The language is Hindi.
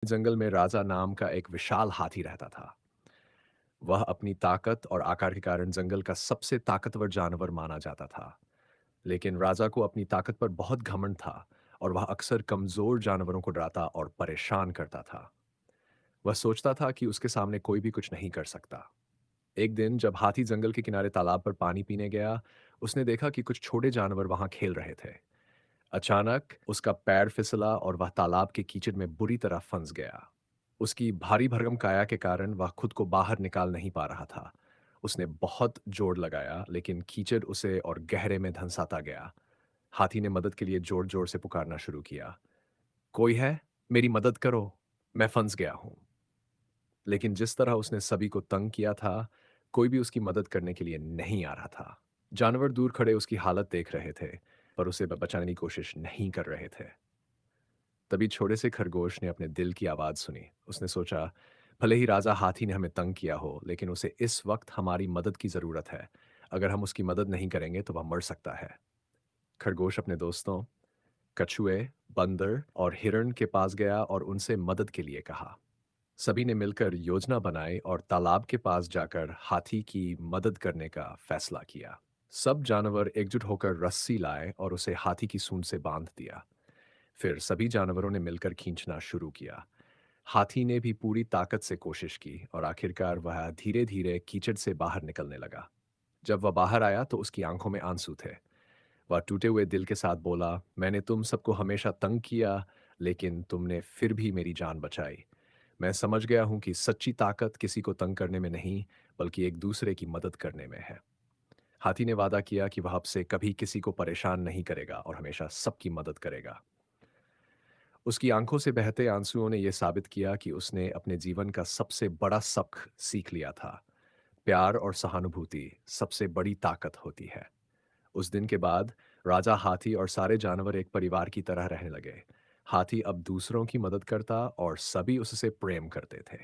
जंगल में राजा नाम का एक विशाल हाथी रहता था। वह अपनी ताकत और आकार के कारण जंगल का सबसे ताकतवर जानवर माना जाता था। लेकिन राजा को अपनी ताकत पर बहुत घमंड था और वह अक्सर कमजोर जानवरों को डराता और परेशान करता था। वह सोचता था कि उसके सामने कोई भी कुछ नहीं कर सकता। एक दिन जब हाथी जंगल के किनारे तालाब पर पानी पीने गया, उसने देखा कि कुछ छोटे जानवर वहां खेल रहे थे। अचानक उसका पैर फिसला और वह तालाब के कीचड़ में बुरी तरह फंस गया। उसकी भारी भरकम काया के कारण वह खुद को बाहर निकाल नहीं पा रहा था। उसने बहुत जोर लगाया, लेकिन कीचड़ उसे और गहरे में धंसाता गया। हाथी ने मदद के लिए जोर जोर से पुकारना शुरू किया। कोई है? मेरी मदद करो, मैं फंस गया हूं। लेकिन जिस तरह उसने सभी को तंग किया था, कोई भी उसकी मदद करने के लिए नहीं आ रहा था। जानवर दूर खड़े उसकी हालत देख रहे थे, पर उसे बचाने की कोशिश नहीं कर रहे थे। तभी छोटे से खरगोश ने अपने दिल की आवाज सुनी। उसने सोचा, भले ही राजा हाथी ने हमें तंग किया हो, लेकिन उसे इस वक्त हमारी मदद की जरूरत है। अगर हम उसकी मदद नहीं करेंगे तो वह मर सकता है। खरगोश अपने दोस्तों कछुए, बंदर और हिरण के पास गया और उनसे मदद के लिए कहा। सभी ने मिलकर योजना बनाई और तालाब के पास जाकर हाथी की मदद करने का फैसला किया। सब जानवर एकजुट होकर रस्सी लाए और उसे हाथी की सूंड से बांध दिया। फिर सभी जानवरों ने मिलकर खींचना शुरू किया। हाथी ने भी पूरी ताकत से कोशिश की और आखिरकार वह धीरे धीरे कीचड़ से बाहर निकलने लगा। जब वह बाहर आया तो उसकी आंखों में आंसू थे। वह टूटे हुए दिल के साथ बोला, मैंने तुम सबको हमेशा तंग किया, लेकिन तुमने फिर भी मेरी जान बचाई। मैं समझ गया हूं कि सच्ची ताकत किसी को तंग करने में नहीं, बल्कि एक दूसरे की मदद करने में है। हाथी ने वादा किया कि वह अब से कभी किसी को परेशान नहीं करेगा और हमेशा सबकी मदद करेगा। उसकी आंखों से बहते आंसुओं ने यह साबित किया कि उसने अपने जीवन का सबसे बड़ा सबक सीख लिया था। प्यार और सहानुभूति सबसे बड़ी ताकत होती है। उस दिन के बाद राजा हाथी और सारे जानवर एक परिवार की तरह रहने लगे। हाथी अब दूसरों की मदद करता और सभी उससे प्रेम करते थे।